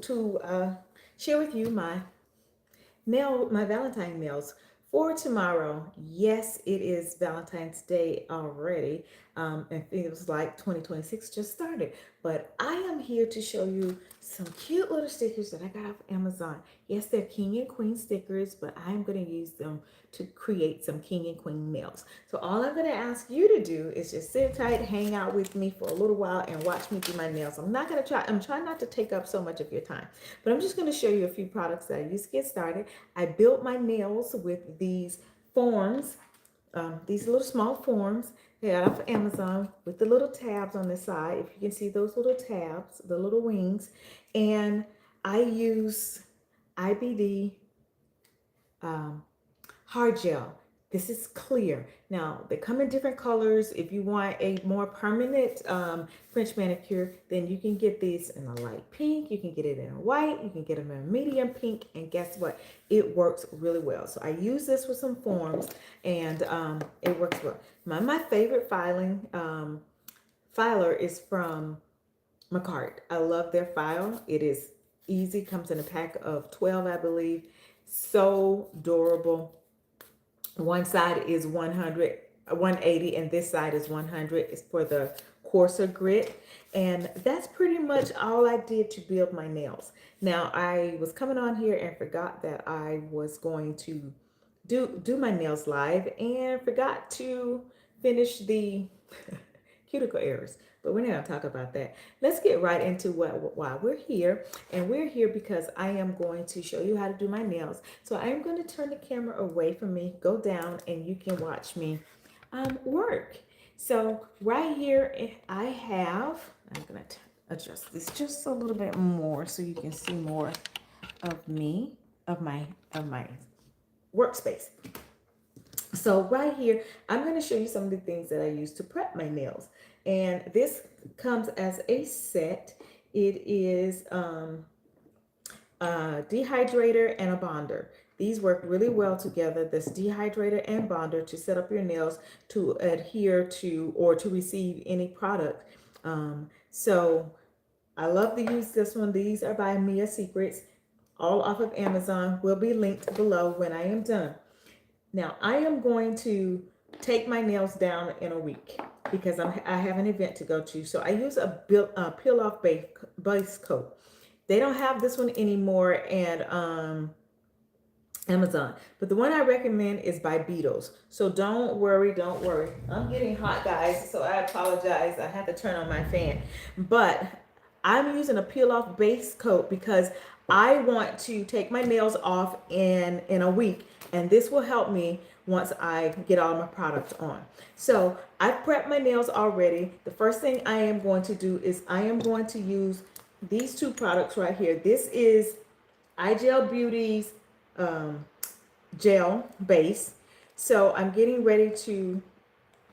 share with you my Valentine nails for tomorrow. Yes, it is Valentine's Day already. It feels like 2026 just started. But I am here to show you some cute little stickers that I got off Amazon. Yes, they're king and queen stickers, but I'm going to use them to create some king and queen nails. So all I'm going to ask you to do is just sit tight, hang out with me for a little while, and watch me do my nails. I'm trying not to take up so much of your time, but I'm just going to show you a few products that I use to get started. I built my nails with these forms, these little small forms. They got off of Amazon with the little tabs on the side. If you can see those little tabs, the little wings. And I use IBD hard gel. This is clear. Now, they come in different colors. If you want a more permanent French manicure, then you can get these in a light pink. You can get it in a white. You can get them in a medium pink. And guess what? It works really well. So I use this with some forms, and it works well. My favorite filer is from Makartt. I love their file. It is easy. Comes in a pack of 12, I believe. So durable. One side is 180, and this side is 100. It's for the coarser grit. And that's pretty much all I did to build my nails. Now, I was coming on here and forgot that I was going to do my nails live, and forgot to finish the cuticle errors. But we're not going to talk about that. Let's get right into why we're here. And we're here because I am going to show you how to do my nails. So I am going to turn the camera away from me, go down, and you can watch me work. So right here, I'm going to adjust this just a little bit more so you can see more of me, of my workspace. So right here, I'm going to show you some of the things that I use to prep my nails. And this comes as a set. It is a dehydrator and a bonder. These work really well together, this dehydrator and bonder, to set up your nails to adhere to or to receive any product. So I love to use this one. These are by Mia Secrets, all off of Amazon. Will be linked below when I am done. Now, I am going to take my nails down in a week because I have an event to go to. So I use a peel-off base coat. They don't have this one anymore at Amazon. But the one I recommend is by Beetles. So don't worry. I'm getting hot, guys, so I apologize. I have to turn on my fan. But I'm using a peel-off base coat because I want to take my nails off in a week. And this will help me once I get all my products on. So I've prepped my nails already. The first thing I am going to do is I am going to use these two products right here. This is iGel Beauty's gel base. So I'm getting ready to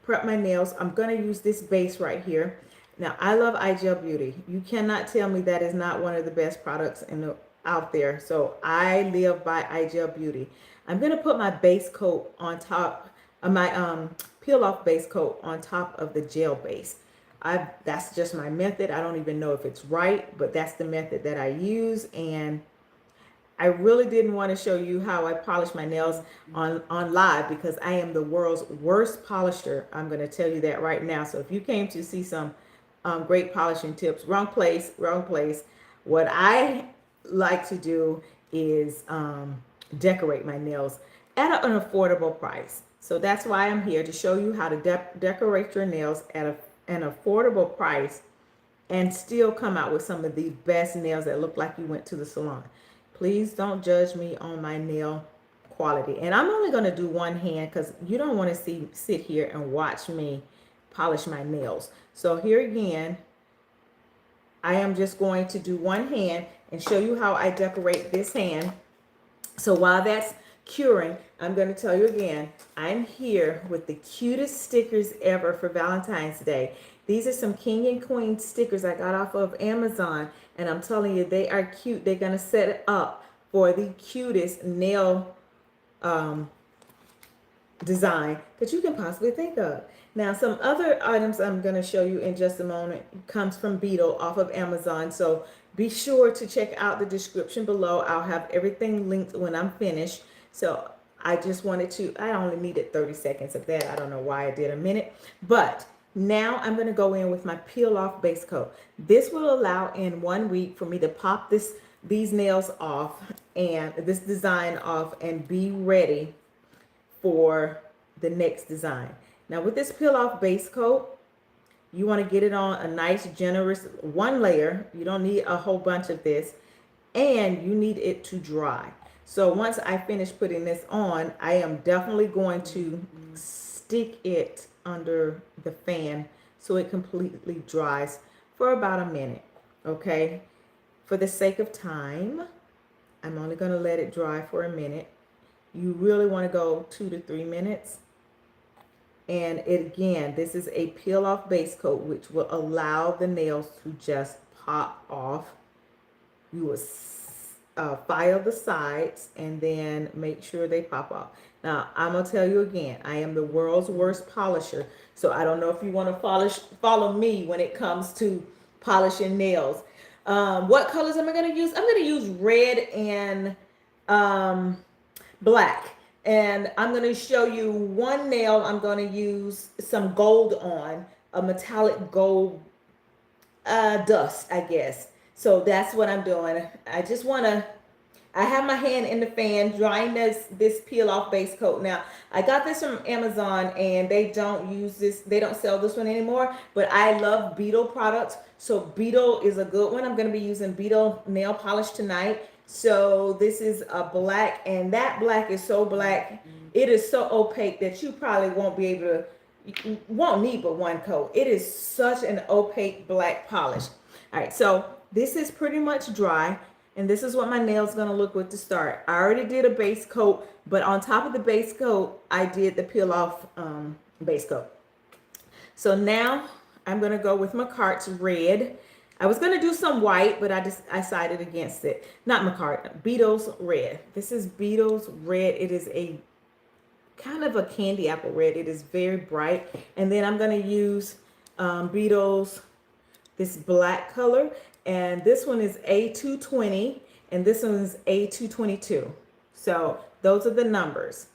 prep my nails. I'm going to use this base right here. Now, I love iGel Beauty. You cannot tell me that is not one of the best products out there. So I live by iGel Beauty. I'm going to put my base coat on top of my peel off base coat on top of the gel base. That's just my method. I don't even know if it's right, but that's the method that I use. And I really didn't want to show you how I polish my nails on live because I am the world's worst polisher. I'm going to tell you that right now. So if you came to see some great polishing tips, wrong place. What I like to do is decorate my nails at an affordable price. So that's why I'm here to show you how to decorate your nails at an affordable price and still come out with some of the best nails that look like you went to the salon. Please don't judge me on my nail quality. And I'm only going to do one hand because you don't want to sit here and watch me polish my nails. So here again, I am just going to do one hand and show you how I decorate this hand. So while that's curing, I'm going to tell you again, I'm here with the cutest stickers ever for Valentine's Day. These are some king and queen stickers I got off of Amazon, and I'm telling you, they are cute. They're going to set it up for the cutest nail design that you can possibly think of. Now, some other items I'm going to show you in just a moment comes from Beetle off of Amazon. So Be sure to check out the description below. I'll have everything linked when I'm finished. So I just wanted to, I only needed 30 seconds of that. I don't know why I did a minute, but now I'm going to go in with my peel off base coat. This will allow in 1 week for me to pop these nails off and this design off and be ready for the next design. Now with this peel off base coat, you want to get it on a nice generous 1 layer. You don't need a whole bunch of this, and you need it to dry. So once I finish putting this on, I am definitely going to stick it under the fan so it completely dries for about a minute. Okay, for the sake of time, I'm only going to let it dry for a minute. You really want to go 2 to 3 minutes. And again, this is a peel off base coat, which will allow the nails to just pop off. You will file the sides and then make sure they pop off. Now, I'm going to tell you again, I am the world's worst polisher. So I don't know if you want to follow me when it comes to polishing nails. What colors am I going to use? I'm going to use red and black. And I'm going to show you one nail I'm going to use some gold on, a metallic gold dust, I guess. So that's what I'm doing. I just want to, I have my hand in the fan drying this peel off base coat. Now, I got this from Amazon and they don't use this, they don't sell this one anymore, but I love Beetle products. So Beetle is a good one. I'm going to be using Beetle nail polish tonight. So this is a black, and that black is so black, it is so opaque that you probably won't be able to, you won't need but 1 coat. It is such an opaque black polish. All right, so this is pretty much dry, and this is what my nail's gonna look with to start. I already did a base coat, but on top of the base coat, I did the peel off base coat. So now I'm gonna go with Makartt's red. I was going to do some white, but I decided against it. Not Makartt, Beetle's red. This is Beetle's red. It is a kind of a candy apple red. It is very bright. And then I'm going to use Beetle's, this black color. And this one is A220, and this one is A222. So those are the numbers.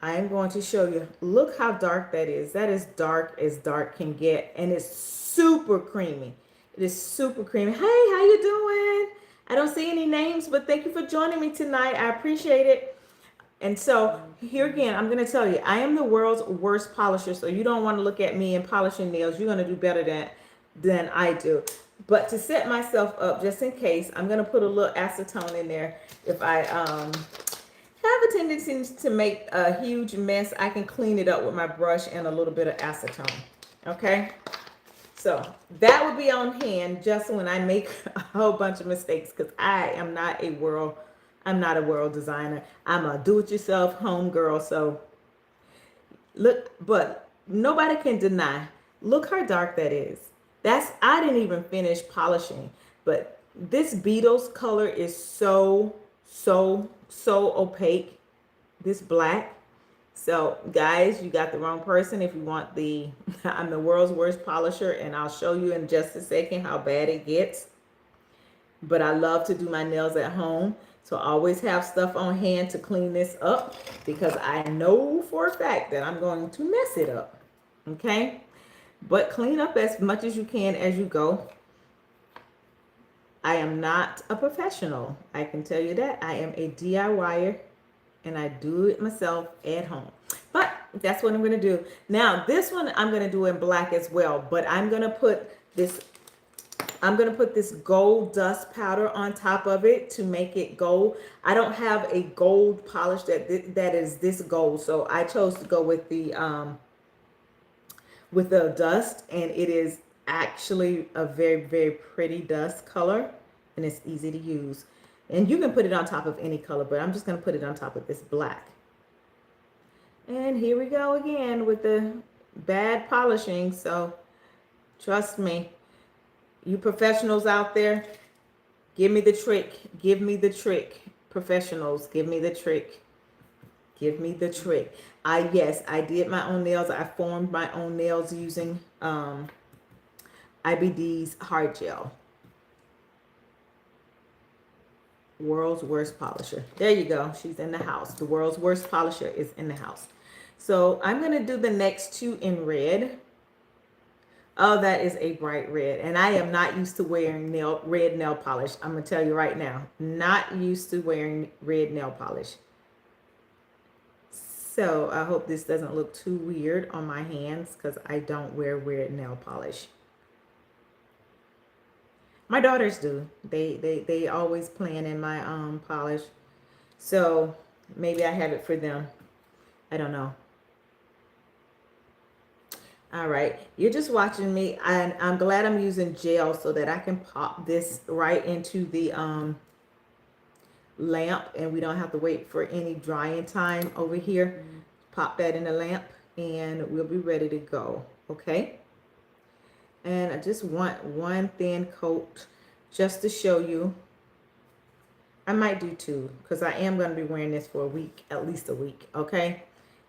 I am going to show you. Look how dark that is. That is dark as dark can get. And it's super creamy. It is super creamy. Hey, how you doing? I don't see any names, but thank you for joining me tonight. I appreciate it. And so here again, I'm going to tell you, I am the world's worst polisher. So you don't want to look at me and polishing nails. You're going to do better than I do. But to set myself up, just in case, I'm going to put a little acetone in there. If I have a tendency to make a huge mess, I can clean it up with my brush and a little bit of acetone. Okay? So that would be on hand just when I make a whole bunch of mistakes, because I am not a world designer. I'm a do-it-yourself home girl. So look, but nobody can deny. Look how dark that is. I didn't even finish polishing, but this Beetle's color is so opaque. This black. So guys, you got the wrong person if you want I'm the world's worst polisher, and I'll show you in just a second how bad it gets. But I love to do my nails at home. So I always have stuff on hand to clean this up, because I know for a fact that I'm going to mess it up. Okay? But clean up as much as you can as you go. I am not a professional. I can tell you that. I am a DIYer. And I do it myself at home. But that's what I'm going to do. Now, this one I'm going to do in black as well. But I'm going to put this gold dust powder on top of it to make it gold. I don't have a gold polish that is this gold. So I chose to go with the dust. And it is actually a very, very pretty dust color. And it's easy to use. And you can put it on top of any color, but I'm just going to put it on top of this black. And here we go again with the bad polishing. So trust me, you professionals out there, give me the trick. Give me the trick. Professionals, give me the trick. Give me the trick. Yes, I did my own nails. I formed my own nails using IBD's hard gel. World's worst polisher. There you go. She's in the house. The world's worst polisher is in the house. So I'm going to do the next two in red. Oh, that is a bright red. And I am not used to wearing red nail polish. I'm going to tell you right now. Not used to wearing red nail polish. So I hope this doesn't look too weird on my hands because I don't wear red nail polish. My daughters do. They always playing in my polish. So maybe I have it for them. I don't know. All right, you're just watching me, and I'm glad I'm using gel so that I can pop this right into the lamp, and we don't have to wait for any drying time over here. Pop that in the lamp, and we'll be ready to go. Okay. And I just want one thin coat just to show you. I might do two because I am going to be wearing this for a week, at least a week. Okay,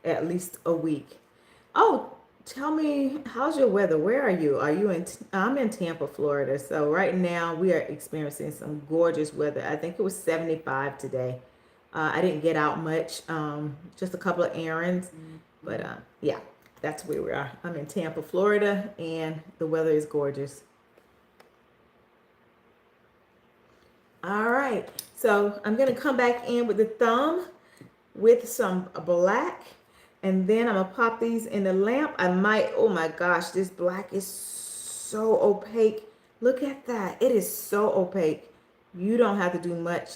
at least a week. Oh, tell me, how's your weather? Where are you? Are you in? I'm in Tampa, Florida. So right now we are experiencing some gorgeous weather. I think it was 75 today. I didn't get out much, just a couple of errands, but yeah, that's where we are. I'm in Tampa, Florida, and the weather is gorgeous. All right, so I'm gonna come back in with the thumb with some black. And then I'm going to pop these in the lamp. I might, oh my gosh, this black is so opaque. Look at that. It is so opaque. You don't have to do much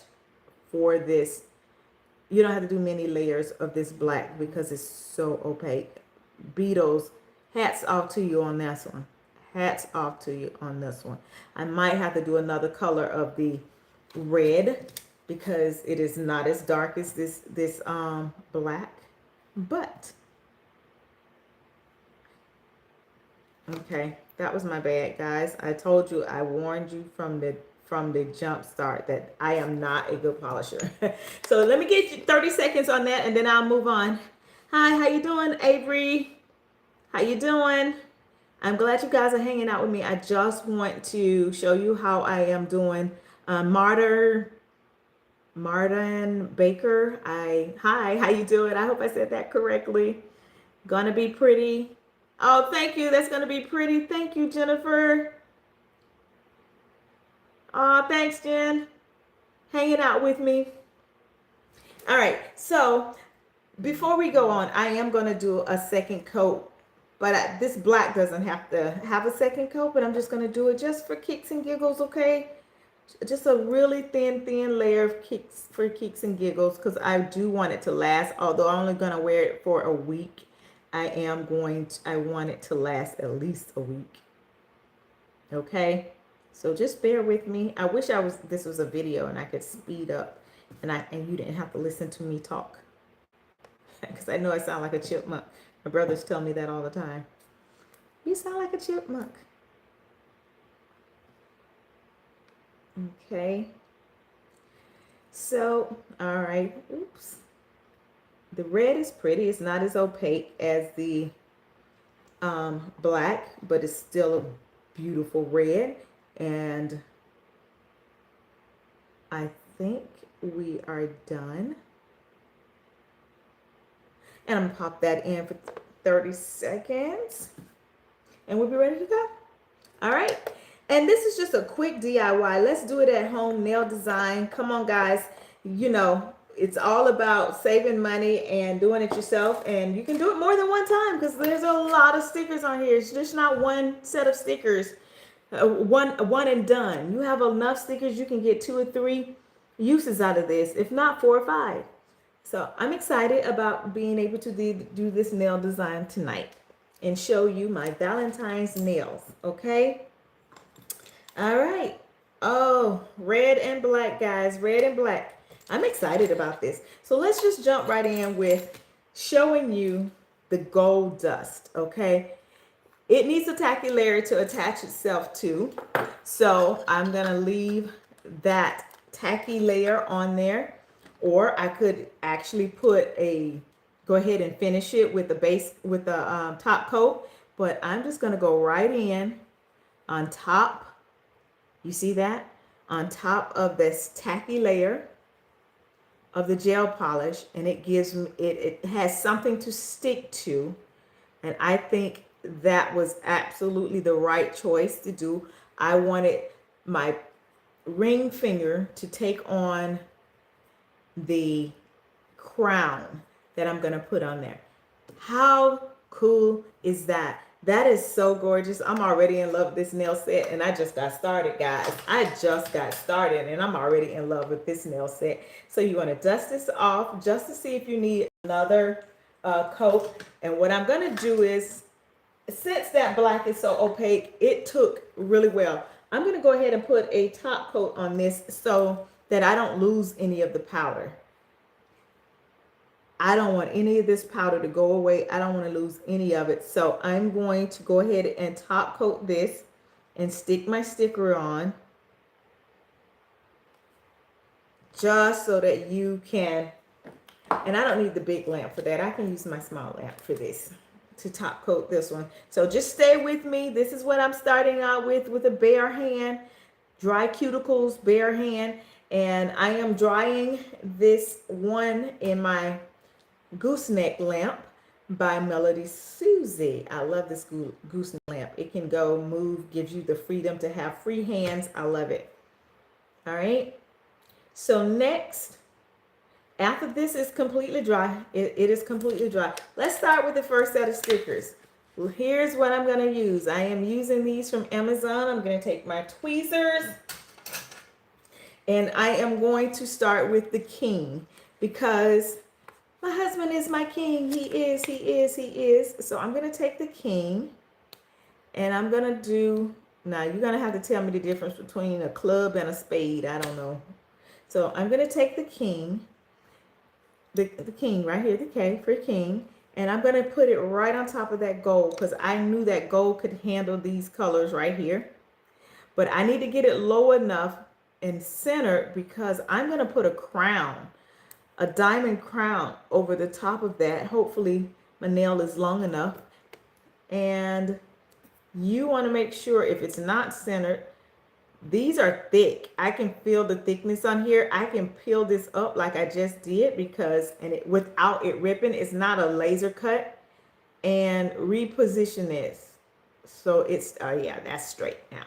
for this. You don't have to do many layers of this black because it's so opaque. Beetles, hats off to you on this one. Hats off to you on this one. I might have to do another color of the red because it is not as dark as this black. But okay, that was my bad, guys. I told you, I warned you from the jump start that I am not a good polisher. So let me get you 30 seconds on that, and then I'll move on. Hi, how you doing, Avery? How you doing? I'm glad you guys are hanging out with me. I just want to show you how I am doing. Martin Baker, hi, how you doing? I hope I said that correctly. Gonna be pretty. Oh, thank you. That's gonna be pretty. Thank you, Jennifer. Oh, thanks, Jen. Hanging out with me. All right. So before we go on, I am gonna do a second coat, but this black doesn't have to have a second coat. But I'm just gonna do it just for kicks and giggles, okay? Just a really thin layer of kicks and giggles because I do want it to last. Although I'm only going to wear it for a week, I want it to last at least a week. Okay, so just bear with me. I wish this was a video and I could speed up and you didn't have to listen to me talk because I know I sound like a chipmunk. My brothers tell me that all the time. You sound like a chipmunk. Okay, so all right, oops, the red is pretty. It's not as opaque as the black, but it's still a beautiful red. And I think we are done, and I'm gonna pop that in for 30 seconds and we'll be ready to go. All right. And this is just a quick DIY. Let's do it at home nail design. Come on, guys. You know, it's all about saving money and doing it yourself. And you can do it more than one time because there's a lot of stickers on here. It's just not one set of stickers, one and done. You have enough stickers, you can get 2 or 3 uses out of this, if not 4 or 5. So I'm excited about being able to do this nail design tonight and show you my Valentine's nails, okay? All right. Oh, red and black, guys. Red and black. I'm excited about this. So let's just jump right in with showing you the gold dust, okay? It needs a tacky layer to attach itself to. So I'm going to leave that tacky layer on there. Or I could actually go ahead and finish it with the base, with the top coat. But I'm just going to go right in on top. You see that? on top of this tacky layer of the gel polish, and it gives me, it has something to stick to. And I think that was absolutely the right choice to do. I wanted my ring finger to take on the crown that I'm going to put on there. How cool is that? That is so gorgeous. I'm already in love with this nail set, and I just got started, guys. I just got started, and I'm already in love with this nail set. So you want to dust this off just to see if you need another coat. And what I'm going to do is, since that black is so opaque, it took really well. I'm going to go ahead and put a top coat on this so that I don't lose any of the powder. I don't want any of this powder to go away. I don't want to lose any of it. So I'm going to go ahead and top coat this and stick my sticker on, just so that you can, and I don't need the big lamp for that. I can use my small lamp for this, to top coat this one. So just stay with me. This is what I'm starting out with a bare hand, dry cuticles, bare hand. And I am drying this one in my gooseneck lamp by Melody Susie. I love this gooseneck lamp. It can go, move, gives you the freedom to have free hands. I love it. All right. So next, after this is completely dry, it is completely dry. Let's start with the first set of stickers. Well, here's what I'm going to use. I am using these from Amazon. I'm going to take my tweezers, and I am going to start with the king, because my husband is my king. He is, he is, he is. So I'm going to take the king, and I'm going to do, now you're going to have to tell me the difference between a club and a spade. I don't know. So I'm going to take the king, the king right here, the K for king, and I'm going to put it right on top of that gold, because I knew that gold could handle these colors right here. But I need to get it low enough and centered, because I'm going to put a crown, a diamond crown over the top of that. Hopefully my nail is long enough. And you want to make sure, if it's not centered, these are thick. I can feel the thickness on here. I can peel this up like I just did, because, and it, without it ripping, it's not a laser cut, and reposition this. So it's, yeah, that's straight now.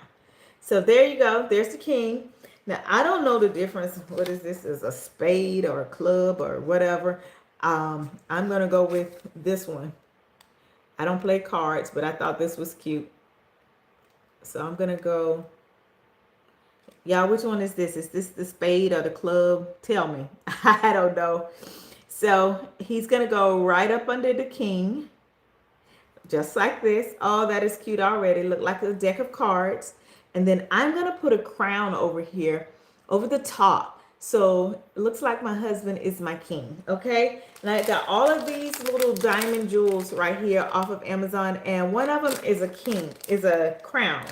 So there you go. There's the king. Now, I don't know the difference. What is this? Is a spade or a club or whatever. I'm going to go with this one. I don't play cards, but I thought this was cute. So I'm going to go. Y'all, which one is this? Is this the spade or the club? Tell me. I don't know. So he's going to go right up under the king. Just like this. Oh, that is cute already. Look like a deck of cards. And then I'm going to put a crown over here, over the top. So it looks like my husband is my king. Okay. And I got all of these little diamond jewels right here off of Amazon. And one of them is a king, is a crown.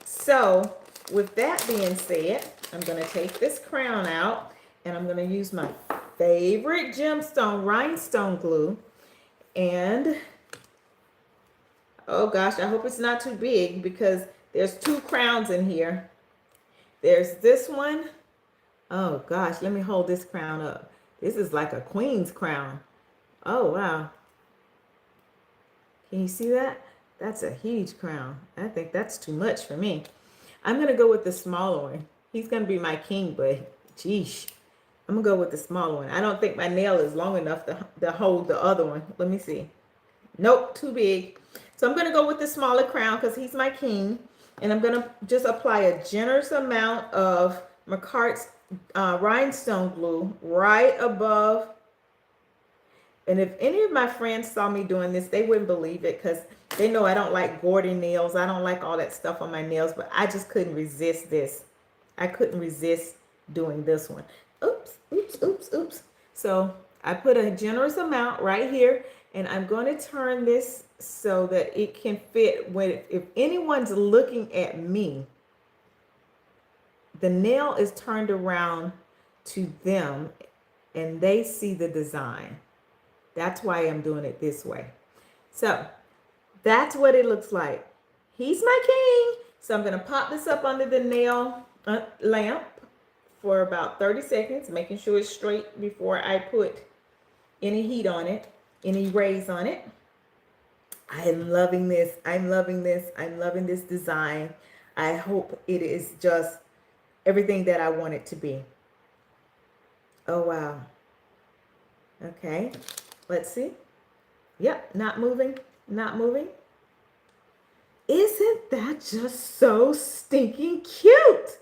So with that being said, I'm going to take this crown out, and I'm going to use my favorite gemstone, rhinestone glue. And oh gosh, I hope it's not too big, because there's two crowns in here. There's this one. Oh gosh, let me hold this crown up. This is like a queen's crown. Oh wow. Can you see that? That's a huge crown. I think that's too much for me. I'm going to go with the smaller one. He's going to be my king, but geesh. I'm going to go with the smaller one. I don't think my nail is long enough to hold the other one. Let me see. Nope, too big. So I'm going to go with the smaller crown, because he's my king. And I'm going to just apply a generous amount of Makartt's rhinestone glue right above. And if any of my friends saw me doing this, they wouldn't believe it, because they know I don't like gaudy nails. I don't like all that stuff on my nails, but I just couldn't resist this. I couldn't resist doing this one. Oops, oops, oops, oops. So I put a generous amount right here, and I'm going to turn this so that it can fit. When, if anyone's looking at me, the nail is turned around to them, and they see the design. That's why I'm doing it this way. So that's what it looks like. He's my king. So I'm going to pop this up under the nail lamp for about 30 seconds, making sure it's straight before I put any heat on it, any rays on it. I'm loving this. I'm loving this. I'm loving this design. I hope it is just everything that I want it to be. Oh, wow. Okay. Let's see. Yep. Not moving. Not moving. Isn't that just so stinking cute?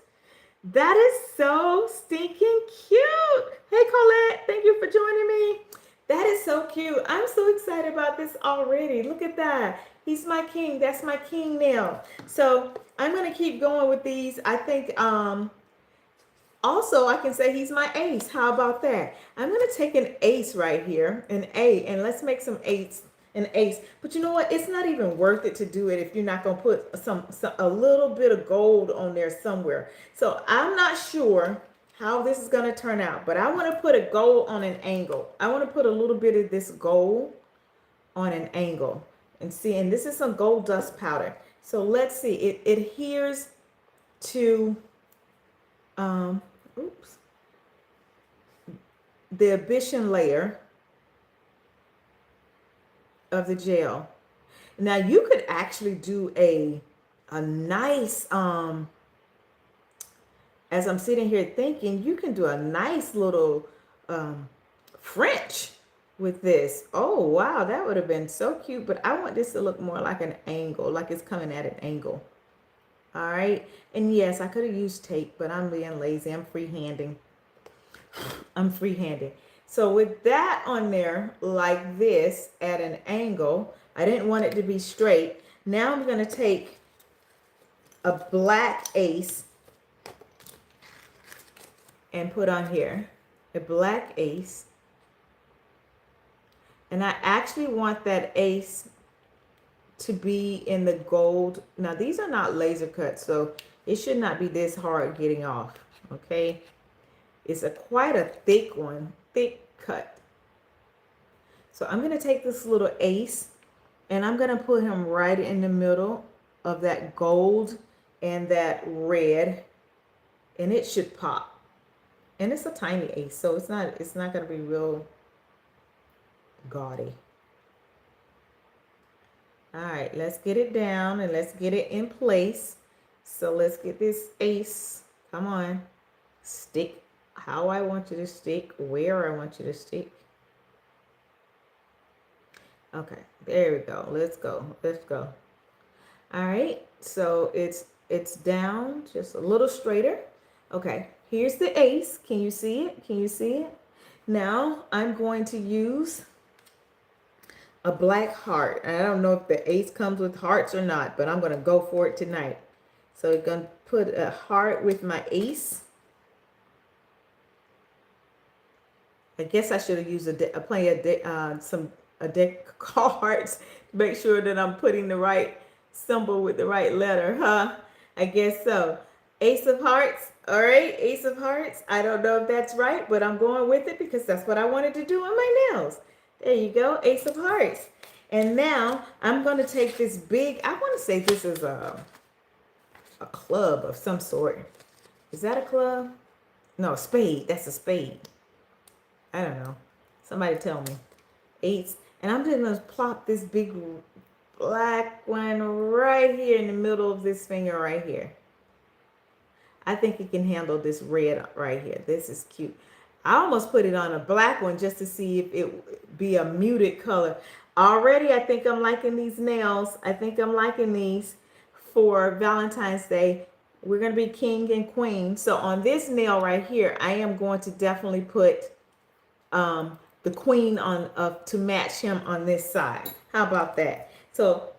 That is so stinking cute. Hey, Colette. Thank you for joining me. That is so cute. I'm so excited about this already. Look at that. He's my king. That's my king nail. So I'm going to keep going with these. I think also I can say he's my ace. How about that? I'm going to take an ace right here, an A, and let's make some an ace. But you know what? It's not even worth it to do it if you're not going to put a little bit of gold on there somewhere. So I'm not sure how this is going to turn out, but I want to put a gold on an angle. I want to put a little bit of this gold on an angle and see, and this is some gold dust powder. So let's see, it adheres to, oops, the ambition layer of the gel. Now you could actually do a nice, as I'm sitting here thinking, you can do a nice little French with this. Oh, wow, that would have been so cute. But I want this to look more like an angle, like it's coming at an angle. All right. And yes, I could have used tape, but I'm being lazy. I'm freehanding. I'm freehanding. So with that on there, like this, at an angle, I didn't want it to be straight. Now I'm going to take a black ace and put on here a black ace, and I actually want that ace to be in the gold. Now these are not laser cuts, so it should not be this hard getting off. Okay, it's quite a thick one, thick cut. So I'm going to take this little ace and I'm going to put him right in the middle of that gold and that red, and it should pop. And it's a tiny ace, so it's not going to be real gaudy. All right, let's get it down and let's get it in place. So let's get this ace. Come on. Stick how I want you to stick, where I want you to stick. Okay, there we go. Let's go. Let's go. All right, so it's down just a little straighter. Okay, here's the ace. Can you see it? Can you see it? Now I'm going to use a black heart. I don't know if the ace comes with hearts or not, but I'm going to go for it tonight. So I'm going to put a heart with my ace. I guess I should have used a deck of cards to make sure that I'm putting the right symbol with the right letter, huh? I guess so. Ace of hearts. All right, ace of hearts. I don't know if that's right, but I'm going with it because that's what I wanted to do on my nails. There you go, ace of hearts. And now I'm going to take this big, I want to say this is a club of some sort. Is that a club? No, a spade. That's a spade. I don't know. Somebody tell me. Eights. And I'm just going to plop this big black one right here in the middle of this finger right here. I think it can handle this red right here. This is cute. I almost put it on a black one just to see if it would be a muted color. Already, I think I'm liking these nails. I think I'm liking these for Valentine's Day. We're going to be king and queen. So on this nail right here, I am going to definitely put the queen on to match him on this side. How about that? So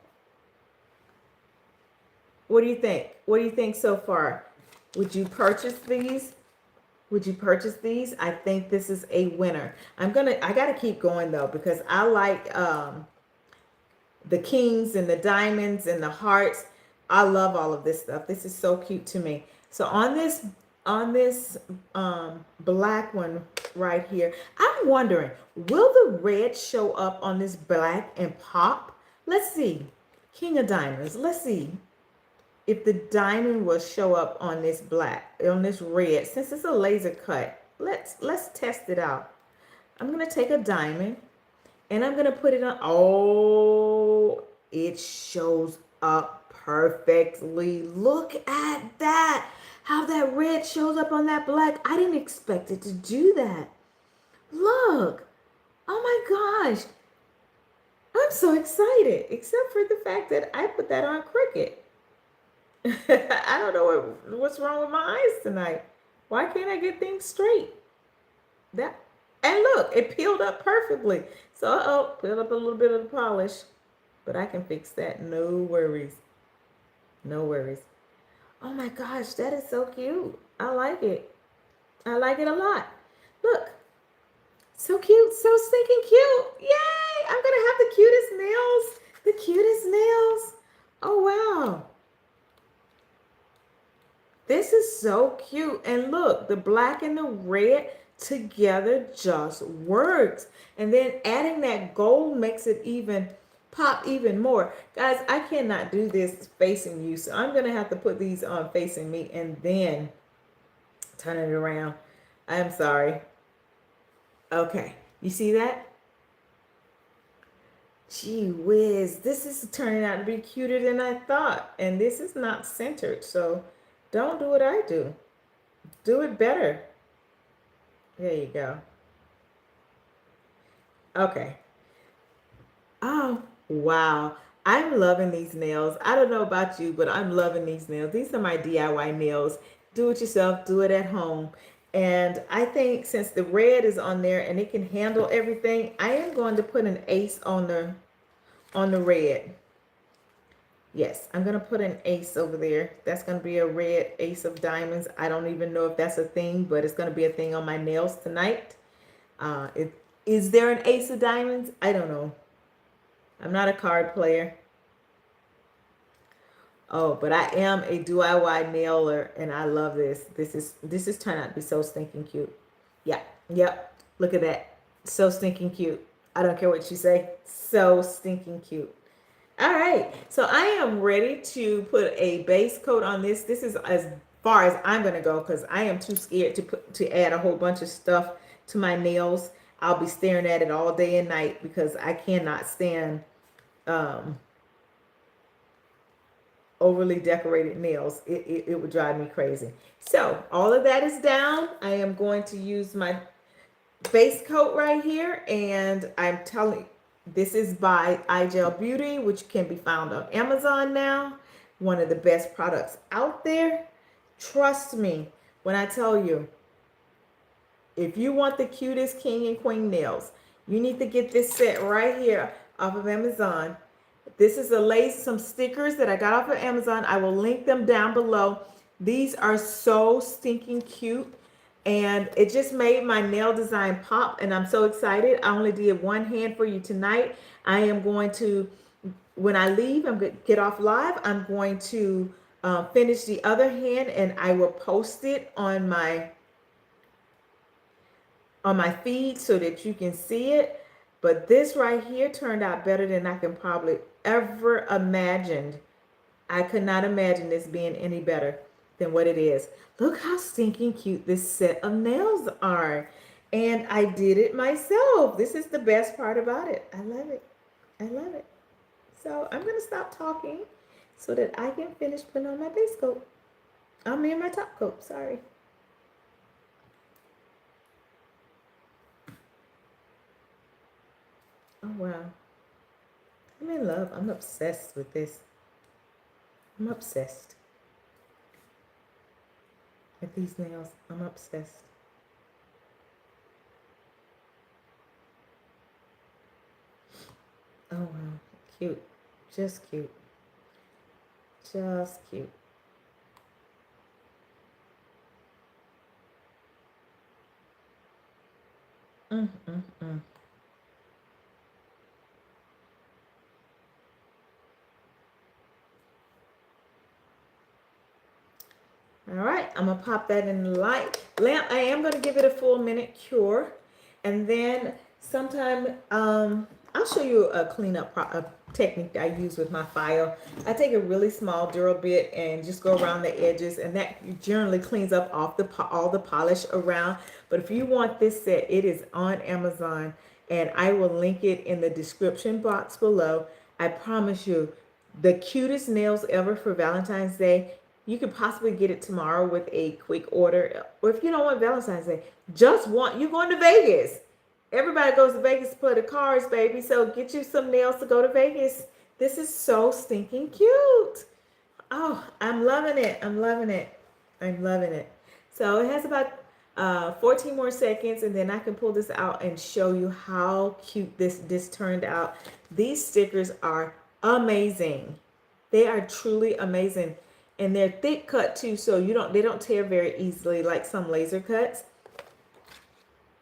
what do you think? What do you think so far? Would you purchase these? Would you purchase these? I think this is a winner. I got to keep going though, because I like the kings and the diamonds and the hearts. I love all of this stuff. This is so cute to me. So on this black one right here, I'm wondering, will the red show up on this black and pop? Let's see. King of diamonds. Let's see. if the diamond will show up on this black, on this red. Since it's a laser cut, let's test it out. I'm gonna take a diamond and I'm gonna put it on. Oh, it shows up perfectly. Look at that. How that red shows up on that black. I didn't expect it to do that. Look. Oh my gosh. I'm so excited, except for the fact that I put that on crooked. I don't know what's wrong with my eyes tonight. Why can't I get things straight? That, and look, it peeled up perfectly. So, peeled up a little bit of the polish, but I can fix that. No worries. No worries. Oh my gosh, that is so cute. I like it. I like it a lot. Look, so cute, so stinking cute. Yay! I'm gonna have the cutest nails. The cutest nails. Oh wow. This is so cute. And look, the black and the red together just works. And then adding that gold makes it even pop even more. Guys, I cannot do this facing you. So I'm going to have to put these on facing me and then turn it around. I'm sorry. Okay. You see that? Gee whiz. This is turning out to be cuter than I thought. And this is not centered. So don't do what I do. Do it better. There you go. Okay. Oh, wow. I'm loving these nails. I don't know about you, but I'm loving these nails. These are my DIY nails. Do it yourself. Do it at home. And I think since the red is on there and it can handle everything, I am going to put an ace on the red. Yes, I'm going to put an ace over there. That's going to be a red ace of diamonds. I don't even know if that's a thing, but it's going to be a thing on my nails tonight. Is there an ace of diamonds? I don't know. I'm not a card player. Oh, but I am a DIY nailer, and I love this. This is turning out to be so stinking cute. Yeah, yep. Look at that. So stinking cute. I don't care what you say. So stinking cute. All right, so I am ready to put a base coat on this. This is as far as I'm going to go because I am too scared to add a whole bunch of stuff to my nails. I'll be staring at it all day and night because I cannot stand overly decorated nails. It would drive me crazy. So all of that is down. I am going to use my base coat right here, and I'm telling you, this is by iGel Beauty, which can be found on Amazon now. One of the best products out there. Trust me when I tell you, if you want the cutest king and queen nails, you need to get this set right here off of Amazon. This is some stickers that I got off of Amazon. I will link them down below. These are so stinking cute. And it just made my nail design pop, and I'm so excited. I only did one hand for you tonight. I am going to, when I leave, I'm going to get off live. I'm going to finish the other hand, and I will post it on my feed so that you can see it. But this right here turned out better than I can probably ever imagined. I could not imagine this being any better than what it is. Look how stinking cute this set of nails are. And I did it myself. This is the best part about it. I love it. I love it. So I'm going to stop talking so that I can finish putting on my base coat. I mean my top coat, sorry. Oh, wow. I'm in love. I'm obsessed with this. I'm obsessed with these nails. I'm obsessed. Oh, wow. Cute. Just cute. Just cute. Mm, mm, mm. All right, I'm gonna pop that in the light lamp. I am gonna give it a full minute cure, and then sometime I'll show you a technique that I use with my file. I take a really small Dura bit and just go around the edges, and that generally cleans up off all the polish around. But if you want this set, it is on Amazon, and I will link it in the description box below. I promise you, the cutest nails ever for Valentine's Day. You could possibly get it tomorrow with a quick order, or if you don't want Valentine's Day, just want you're going to Vegas. Everybody goes to Vegas to play the cards, baby. So get you some nails to go to Vegas. This is so stinking cute. Oh, I'm loving it. I'm loving it. I'm loving it. So it has about 14 more seconds, and then I can pull this out and show you how cute this turned out. These stickers are amazing. They are truly amazing, and they're thick cut too, so they don't tear very easily like some laser cuts.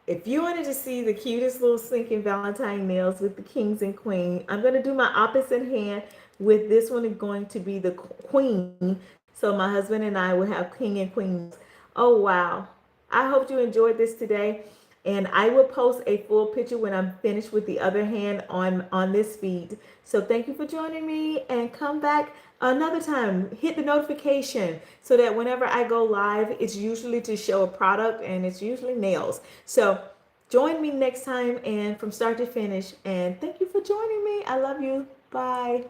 If you wanted to see the cutest little slinking Valentine nails with the kings and queen, I'm going to do my opposite hand with this one is going to be the queen. So my husband and I will have king and queen. Oh, wow. I hope you enjoyed this today. And I will post a full picture when I'm finished with the other hand on this feed. So thank you for joining me, and come back another time. Hit the notification so that whenever I go live, it's usually to show a product, and it's usually nails. So join me next time and from start to finish. And thank you for joining me. I love you. Bye.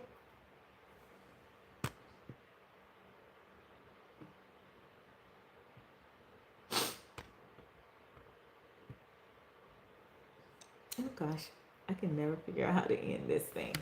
Oh gosh, I can never figure out how to end this thing.